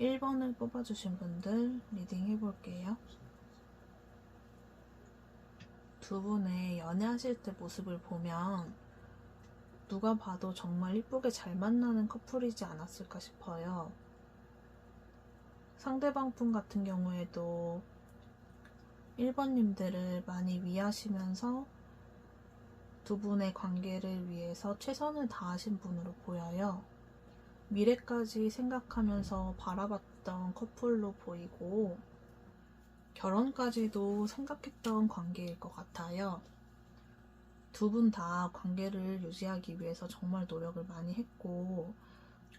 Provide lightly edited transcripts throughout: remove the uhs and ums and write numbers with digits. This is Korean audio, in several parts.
1번을 뽑아주신 분들 리딩 해볼게요. 두 분의 연애하실 때 모습을 보면 누가 봐도 정말 이쁘게 잘 만나는 커플이지 않았을까 싶어요. 상대방 분 같은 경우에도 1번님들을 많이 위하시면서 두 분의 관계를 위해서 최선을 다하신 분으로 보여요. 미래까지 생각하면서 바라봤던 커플로 보이고 결혼까지도 생각했던 관계일 것 같아요. 두 분 다 관계를 유지하기 위해서 정말 노력을 많이 했고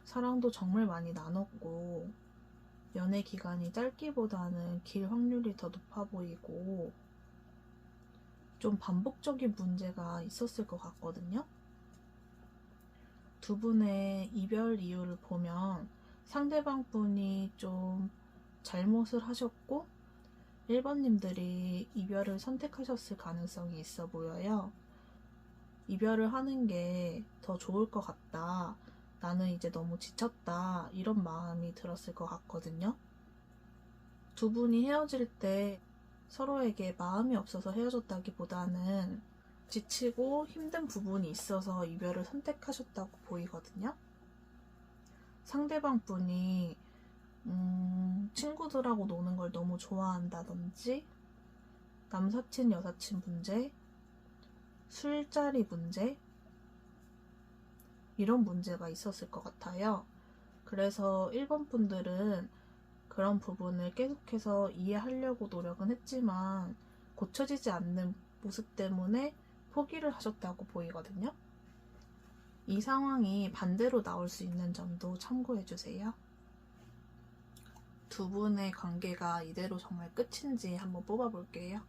사랑도 정말 많이 나눴고 연애 기간이 짧기보다는 길 확률이 더 높아 보이고 좀 반복적인 문제가 있었을 것 같거든요. 두 분의 이별 이유를 보면 상대방 분이 좀 잘못을 하셨고 1번님들이 이별을 선택하셨을 가능성이 있어 보여요. 이별을 하는 게 더 좋을 것 같다. 나는 이제 너무 지쳤다. 이런 마음이 들었을 것 같거든요. 두 분이 헤어질 때 서로에게 마음이 없어서 헤어졌다기보다는 지치고 힘든 부분이 있어서 이별을 선택하셨다고 보이거든요. 상대방 분이 친구들하고 노는 걸 너무 좋아한다든지 남사친 여사친 문제, 술자리 문제 이런 문제가 있었을 것 같아요. 그래서 1번 분들은 그런 부분을 계속해서 이해하려고 노력은 했지만 고쳐지지 않는 모습 때문에 포기를 하셨다고 보이거든요. 이 상황이 반대로 나올 수 있는 점도 참고해주세요. 두 분의 관계가 이대로 정말 끝인지 한번 뽑아볼게요.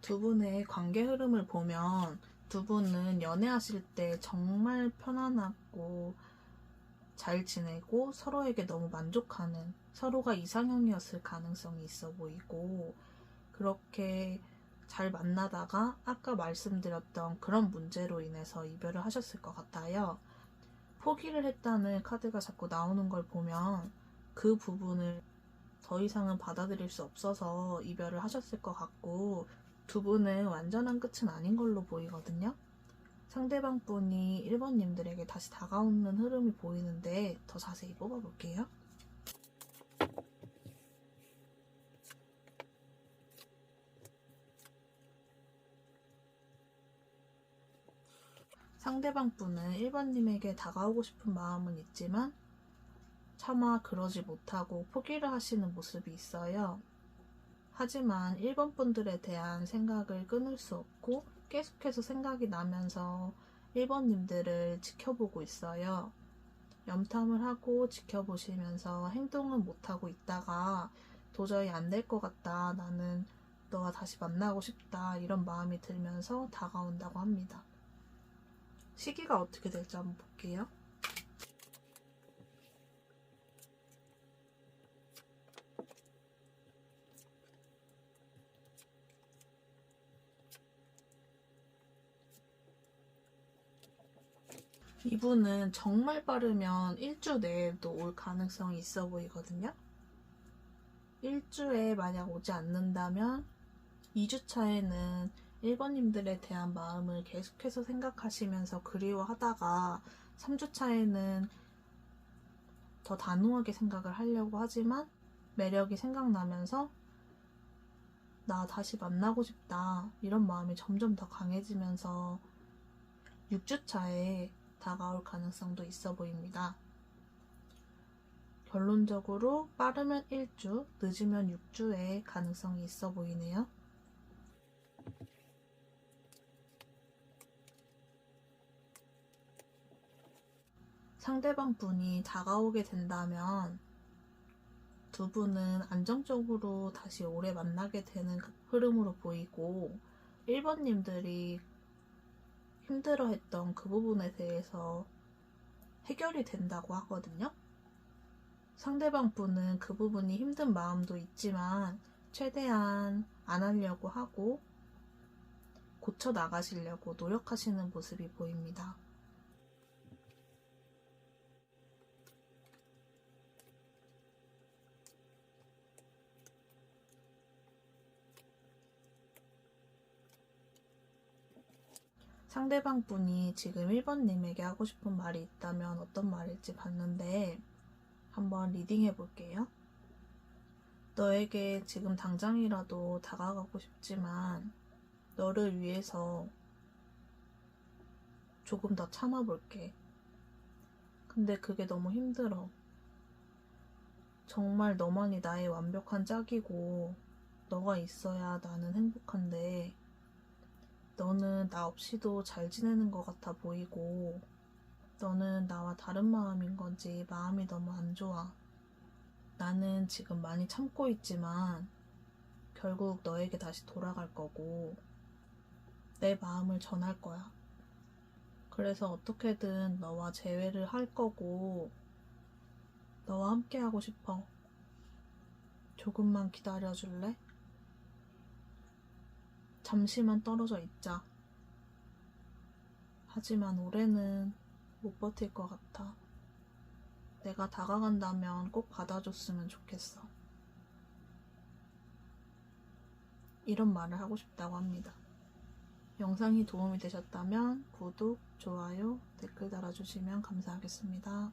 두 분의 관계 흐름을 보면 두 분은 연애하실 때 정말 편안하고 잘 지내고 서로에게 너무 만족하는 서로가 이상형이었을 가능성이 있어 보이고 그렇게 잘 만나다가 아까 말씀드렸던 그런 문제로 인해서 이별을 하셨을 것 같아요. 포기를 했다는 카드가 자꾸 나오는 걸 보면 그 부분을 더 이상은 받아들일 수 없어서 이별을 하셨을 것 같고 두 분은 완전한 끝은 아닌 걸로 보이거든요. 상대방 분이 1번님들에게 다시 다가오는 흐름이 보이는데 더 자세히 뽑아볼게요. 상대방 분은 1번님에게 다가오고 싶은 마음은 있지만 차마 그러지 못하고 포기를 하시는 모습이 있어요. 하지만 1번 분들에 대한 생각을 끊을 수 없고 계속해서 생각이 나면서 1번님들을 지켜보고 있어요. 염탐을 하고 지켜보시면서 행동은 못하고 있다가 도저히 안 될 것 같다. 나는 너와 다시 만나고 싶다. 이런 마음이 들면서 다가온다고 합니다. 시기가 어떻게 될지 한번 볼게요. 이분은 정말 빠르면 1주 내에도 올 가능성이 있어 보이거든요. 1주에 만약 오지 않는다면 2주 차에는 1번님들에 대한 마음을 계속해서 생각하시면서 그리워하다가 3주 차에는 더 단호하게 생각을 하려고 하지만 매력이 생각나면서 나 다시 만나고 싶다 이런 마음이 점점 더 강해지면서 6주 차에 다가올 가능성도 있어 보입니다. 결론적으로 빠르면 1주, 늦으면 6주의 가능성이 있어 보이네요. 상대방 분이 다가오게 된다면 두 분은 안정적으로 다시 오래 만나게 되는 흐름으로 보이고 1번님들이 힘들어했던 그 부분에 대해서 해결이 된다고 하거든요. 상대방 분은 그 부분이 힘든 마음도 있지만 최대한 안 하려고 하고 고쳐 나가시려고 노력하시는 모습이 보입니다. 상대방 분이 지금 1번님에게 하고 싶은 말이 있다면 어떤 말일지 봤는데 한번 리딩 해볼게요. 너에게 지금 당장이라도 다가가고 싶지만 너를 위해서 조금 더 참아볼게. 근데 그게 너무 힘들어. 정말 너만이 나의 완벽한 짝이고 너가 있어야 나는 행복한데 너는 나 없이도 잘 지내는 것 같아 보이고 너는 나와 다른 마음인 건지 마음이 너무 안 좋아. 나는 지금 많이 참고 있지만 결국 너에게 다시 돌아갈 거고 내 마음을 전할 거야. 그래서 어떻게든 너와 재회를 할 거고 너와 함께 하고 싶어. 조금만 기다려줄래? 잠시만 떨어져 있자. 하지만 올해는 못 버틸 것 같아. 내가 다가간다면 꼭 받아줬으면 좋겠어. 이런 말을 하고 싶다고 합니다. 영상이 도움이 되셨다면 구독, 좋아요, 댓글 달아주시면 감사하겠습니다.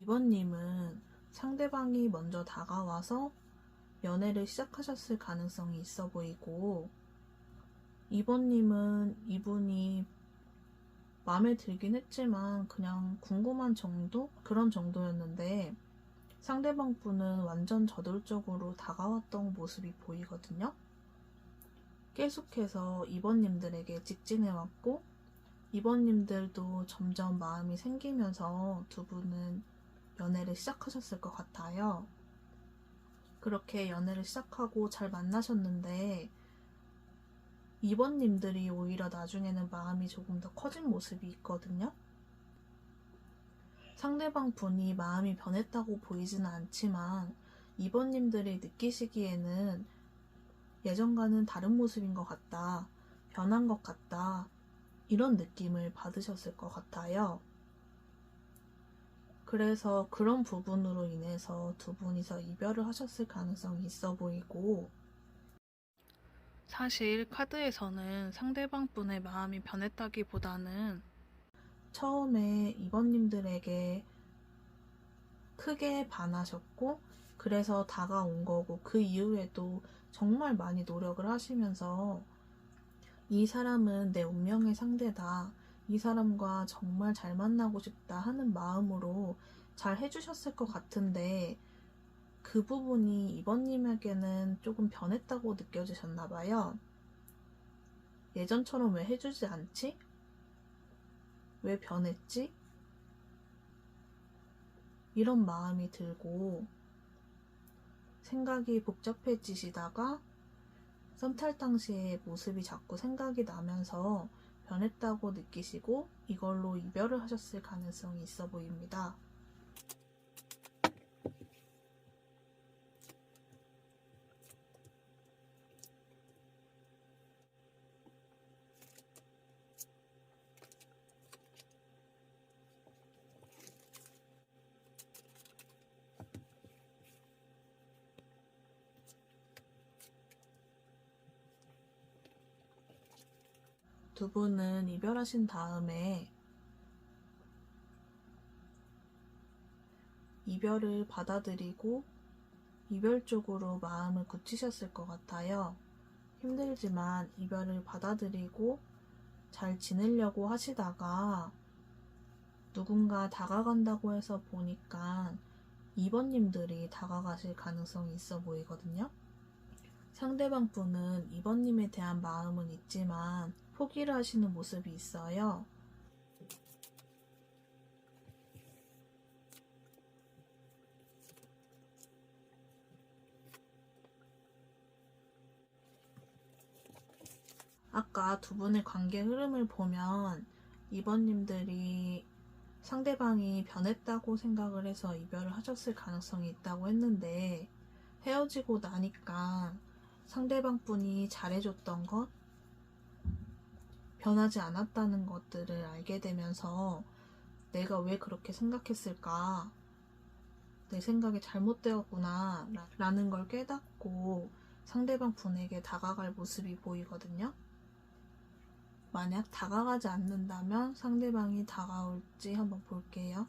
이번님은 상대방이 먼저 다가와서 연애를 시작하셨을 가능성이 있어 보이고 이번님은 이분이 마음에 들긴 했지만 그냥 궁금한 정도? 그런 정도였는데 상대방 분은 완전 저돌적으로 다가왔던 모습이 보이거든요. 계속해서 이번님들에게 직진해왔고 이번님들도 점점 마음이 생기면서 두 분은 연애를 시작하셨을 것 같아요. 그렇게 연애를 시작하고 잘 만나셨는데 이번님들이 오히려 나중에는 마음이 조금 더 커진 모습이 있거든요. 상대방 분이 마음이 변했다고 보이지는 않지만 이번님들이 느끼시기에는 예전과는 다른 모습인 것 같다, 변한 것 같다, 이런 느낌을 받으셨을 것 같아요. 그래서 그런 부분으로 인해서 두 분이서 이별을 하셨을 가능성이 있어 보이고 사실 카드에서는 상대방 분의 마음이 변했다기보다는 처음에 이번님들에게 크게 반하셨고 그래서 다가온 거고 그 이후에도 정말 많이 노력을 하시면서 이 사람은 내 운명의 상대다. 이 사람과 정말 잘 만나고 싶다 하는 마음으로 잘 해주셨을 것 같은데 그 부분이 이번님에게는 조금 변했다고 느껴지셨나 봐요. 예전처럼 왜 해주지 않지? 왜 변했지? 이런 마음이 들고 생각이 복잡해지시다가 썸 탈 당시의 모습이 자꾸 생각이 나면서 변했다고 느끼시고 이걸로 이별을 하셨을 가능성이 있어 보입니다. 두 분은 이별하신 다음에 이별을 받아들이고 이별 쪽으로 마음을 굳히셨을 것 같아요. 힘들지만 이별을 받아들이고 잘 지내려고 하시다가 누군가 다가간다고 해서 보니까 2번님들이 다가가실 가능성이 있어 보이거든요. 상대방 분은 2번님에 대한 마음은 있지만 포기를 하시는 모습이 있어요. 아까 두 분의 관계 흐름을 보면 2번님들이 상대방이 변했다고 생각을 해서 이별을 하셨을 가능성이 있다고 했는데, 헤어지고 나니까 상대방 분이 잘해줬던 것, 변하지 않았다는 것들을 알게 되면서 내가 왜 그렇게 생각했을까? 내 생각이 잘못되었구나 라는 걸 깨닫고 상대방 분에게 다가갈 모습이 보이거든요. 만약 다가가지 않는다면 상대방이 다가올지 한번 볼게요.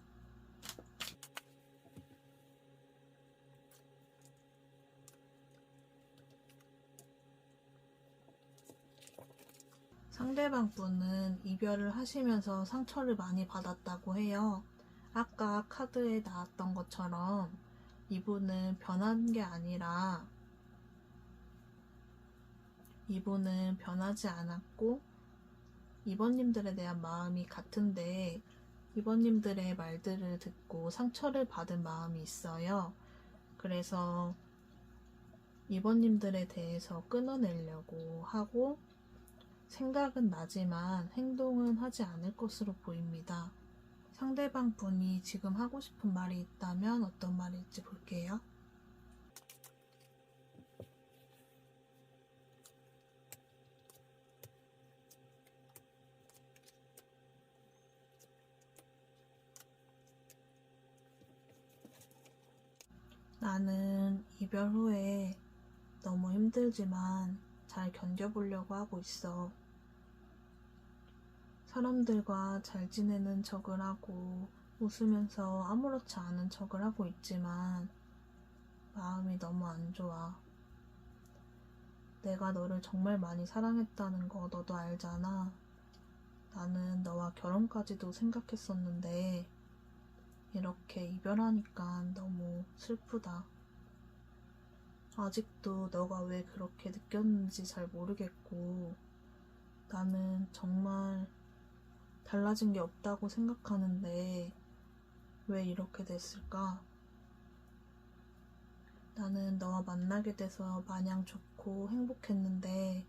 상대방 분은 이별을 하시면서 상처를 많이 받았다고 해요. 아까 카드에 나왔던 것처럼 이분은 변한 게 아니라 이분은 변하지 않았고 2번님들에 대한 마음이 같은데 2번님들의 말들을 듣고 상처를 받은 마음이 있어요. 그래서 2번님들에 대해서 끊어내려고 하고 생각은 나지만 행동은 하지 않을 것으로 보입니다. 상대방 분이 지금 하고 싶은 말이 있다면 어떤 말일지 볼게요. 나는 이별 후에 너무 힘들지만 잘 견뎌보려고 하고 있어. 사람들과 잘 지내는 척을 하고 웃으면서 아무렇지 않은 척을 하고 있지만 마음이 너무 안 좋아. 내가 너를 정말 많이 사랑했다는 거 너도 알잖아. 나는 너와 결혼까지도 생각했었는데 이렇게 이별하니까 너무 슬프다. 아직도 너가 왜 그렇게 느꼈는지 잘 모르겠고 나는 정말 달라진 게 없다고 생각하는데 왜 이렇게 됐을까? 나는 너와 만나게 돼서 마냥 좋고 행복했는데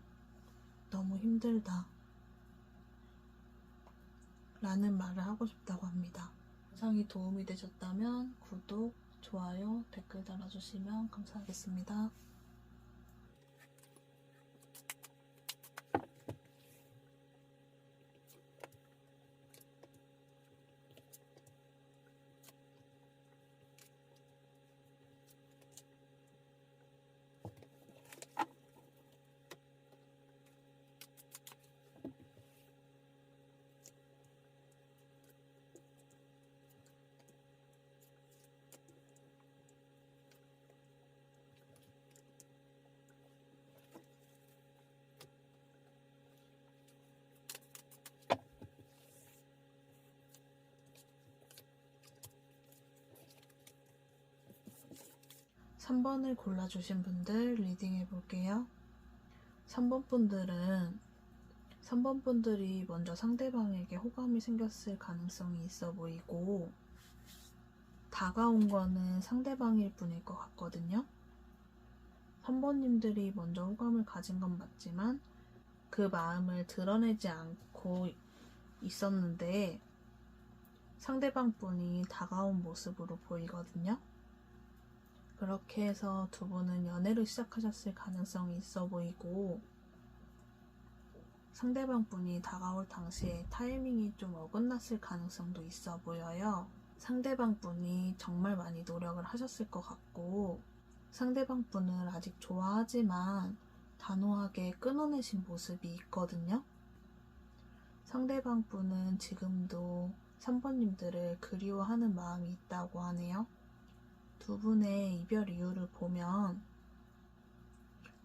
너무 힘들다. 라는 말을 하고 싶다고 합니다. 영상이 도움이 되셨다면 구독, 좋아요, 댓글 달아주시면 감사하겠습니다. 3번을 골라주신 분들 리딩해 볼게요. 3번 분들이 먼저 상대방에게 호감이 생겼을 가능성이 있어 보이고 다가온 거는 상대방일 뿐일 것 같거든요. 3번님들이 먼저 호감을 가진 건 맞지만 그 마음을 드러내지 않고 있었는데 상대방 분이 다가온 모습으로 보이거든요. 그렇게 해서 두 분은 연애를 시작하셨을 가능성이 있어 보이고 상대방 분이 다가올 당시에 타이밍이 좀 어긋났을 가능성도 있어 보여요. 상대방 분이 정말 많이 노력을 하셨을 것 같고 상대방 분을 아직 좋아하지만 단호하게 끊어내신 모습이 있거든요. 상대방 분은 지금도 3번님들을 그리워하는 마음이 있다고 하네요. 두 분의 이별 이유를 보면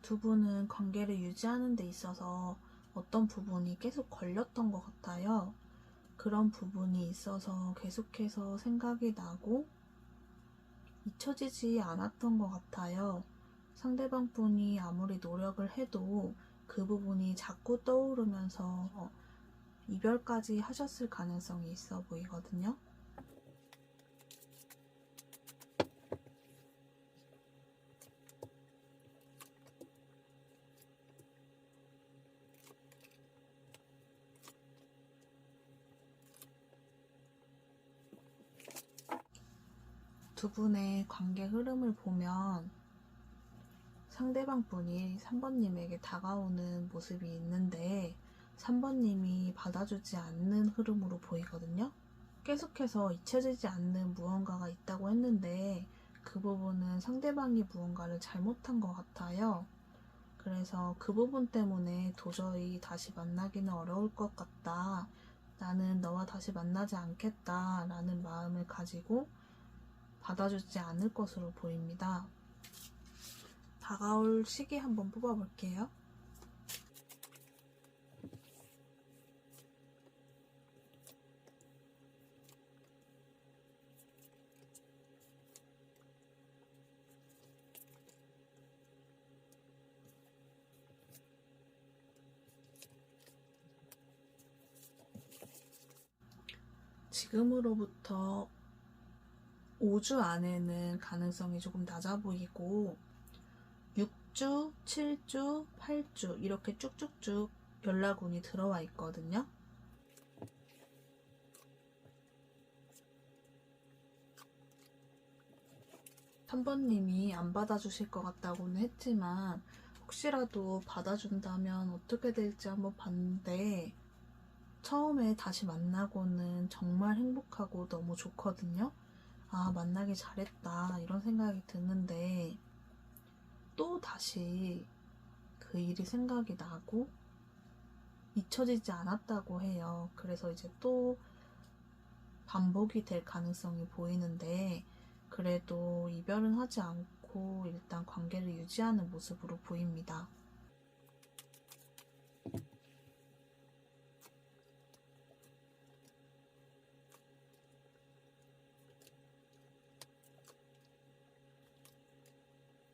두 분은 관계를 유지하는 데 있어서 어떤 부분이 계속 걸렸던 것 같아요. 그런 부분이 있어서 계속해서 생각이 나고 잊혀지지 않았던 것 같아요. 상대방 분이 아무리 노력을 해도 그 부분이 자꾸 떠오르면서 이별까지 하셨을 가능성이 있어 보이거든요. 두 분의 관계 흐름을 보면 상대방 분이 3번님에게 다가오는 모습이 있는데 3번님이 받아주지 않는 흐름으로 보이거든요. 계속해서 잊혀지지 않는 무언가가 있다고 했는데 그 부분은 상대방이 무언가를 잘못한 것 같아요. 그래서 그 부분 때문에 도저히 다시 만나기는 어려울 것 같다. 나는 너와 다시 만나지 않겠다 라는 마음을 가지고 받아주지 않을 것으로 보입니다. 다가올 시기 한번 뽑아볼게요. 지금으로부터 5주 안에는 가능성이 조금 낮아 보이고 6주, 7주, 8주 이렇게 쭉쭉쭉 연락운이 들어와 있거든요. 한 번님이 안 받아주실 것 같다고는 했지만 혹시라도 받아준다면 어떻게 될지 한번 봤는데 처음에 다시 만나고는 정말 행복하고 너무 좋거든요. 아, 만나기 잘했다 이런 생각이 드는데 또 다시 그 일이 생각이 나고 잊혀지지 않았다고 해요. 그래서 이제 또 반복이 될 가능성이 보이는데 그래도 이별은 하지 않고 일단 관계를 유지하는 모습으로 보입니다.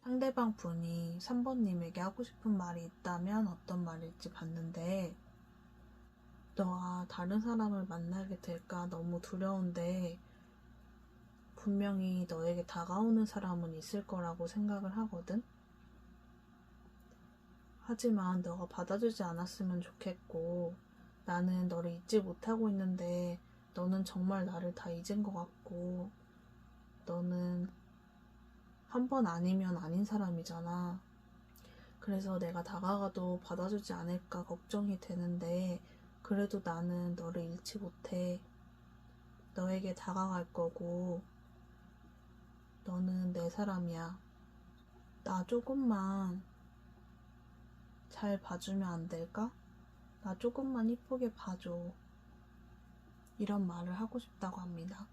상대방 분이 3번님에게 하고 싶은 말이 있다면 어떤 말일지 봤는데 너가 다른 사람을 만나게 될까 너무 두려운데 분명히 너에게 다가오는 사람은 있을 거라고 생각을 하거든. 하지만 너가 받아주지 않았으면 좋겠고 나는 너를 잊지 못하고 있는데 너는 정말 나를 다 잊은 것 같고 너는 한 번 아니면 아닌 사람이잖아. 그래서 내가 다가가도 받아주지 않을까 걱정이 되는데 그래도 나는 너를 잃지 못해. 너에게 다가갈 거고 너는 내 사람이야. 나 조금만 잘 봐주면 안 될까? 나 조금만 이쁘게 봐줘. 이런 말을 하고 싶다고 합니다.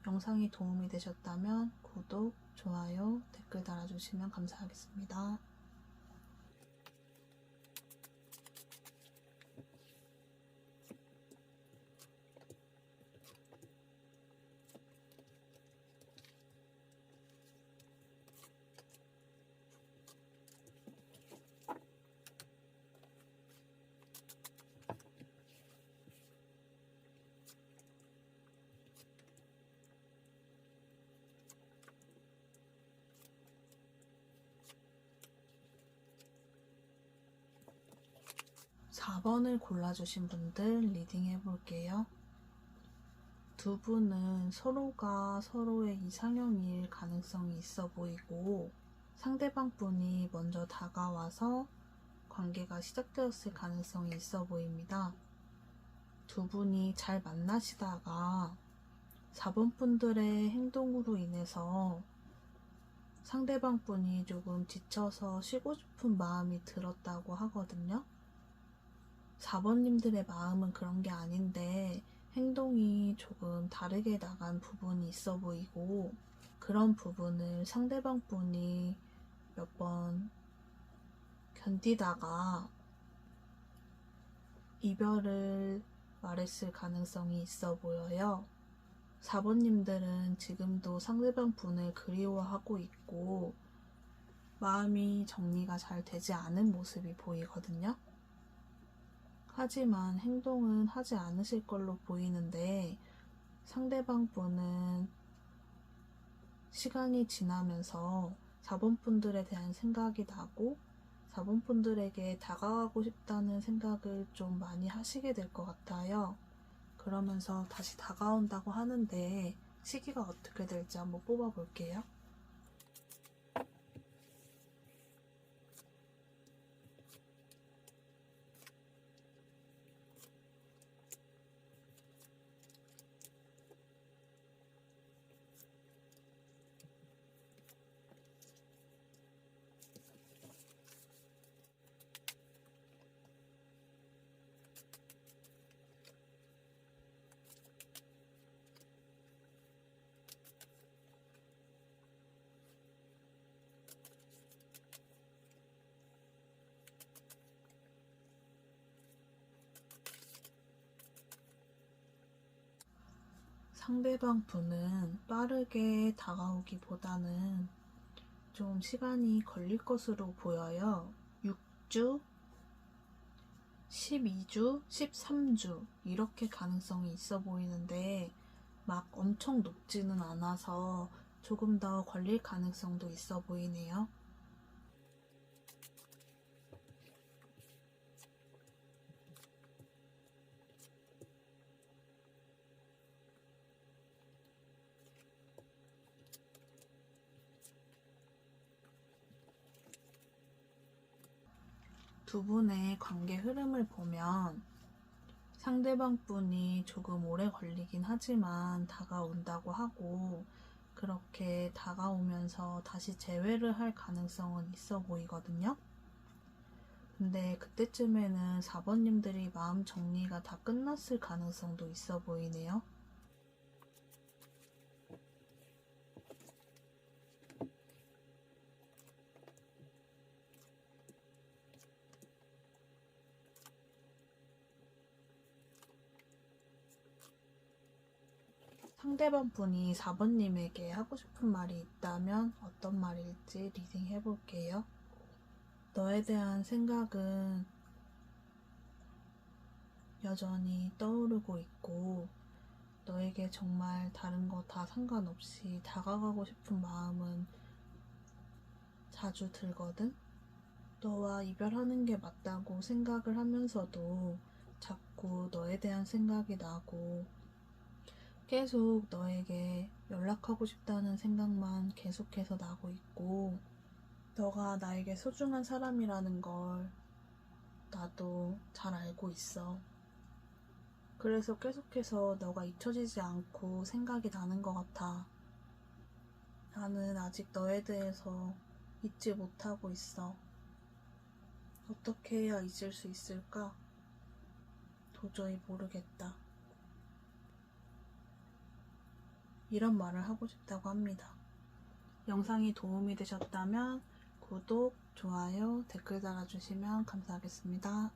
영상이 도움이 되셨다면 구독, 좋아요, 댓글 달아주시면 감사하겠습니다. 4번을 골라주신 분들 리딩 해볼게요. 두 분은 서로가 서로의 이상형일 가능성이 있어 보이고 상대방 분이 먼저 다가와서 관계가 시작되었을 가능성이 있어 보입니다. 두 분이 잘 만나시다가 4번 분들의 행동으로 인해서 상대방 분이 조금 지쳐서 쉬고 싶은 마음이 들었다고 하거든요. 4번님들의 마음은 그런 게 아닌데 행동이 조금 다르게 나간 부분이 있어 보이고 그런 부분을 상대방 분이 몇 번 견디다가 이별을 말했을 가능성이 있어 보여요. 4번님들은 지금도 상대방 분을 그리워하고 있고 마음이 정리가 잘 되지 않은 모습이 보이거든요. 하지만 행동은 하지 않으실 걸로 보이는데 상대방 분은 시간이 지나면서 4번 분들에 대한 생각이 나고 4번 분들에게 다가가고 싶다는 생각을 좀 많이 하시게 될 것 같아요. 그러면서 다시 다가온다고 하는데 시기가 어떻게 될지 한번 뽑아 볼게요. 상대방 분은 빠르게 다가오기보다는 좀 시간이 걸릴 것으로 보여요. 6주, 12주, 13주 이렇게 가능성이 있어 보이는데 막 엄청 높지는 않아서 조금 더 걸릴 가능성도 있어 보이네요. 두 분의 관계 흐름을 보면 상대방 분이 조금 오래 걸리긴 하지만 다가온다고 하고 그렇게 다가오면서 다시 재회를 할 가능성은 있어 보이거든요. 근데 그때쯤에는 4번님들이 마음 정리가 다 끝났을 가능성도 있어 보이네요. 상대방 분이 4번님에게 하고 싶은 말이 있다면 어떤 말일지 리딩 해볼게요. 너에 대한 생각은 여전히 떠오르고 있고 너에게 정말 다른 거 다 상관없이 다가가고 싶은 마음은 자주 들거든? 너와 이별하는 게 맞다고 생각을 하면서도 자꾸 너에 대한 생각이 나고 계속 너에게 연락하고 싶다는 생각만 계속해서 나고 있고 너가 나에게 소중한 사람이라는 걸 나도 잘 알고 있어. 그래서 계속해서 너가 잊혀지지 않고 생각이 나는 것 같아. 나는 아직 너에 대해서 잊지 못하고 있어. 어떻게 해야 잊을 수 있을까? 도저히 모르겠다. 이런 말을 하고 싶다고 합니다. 영상이 도움이 되셨다면 구독, 좋아요, 댓글 달아주시면 감사하겠습니다.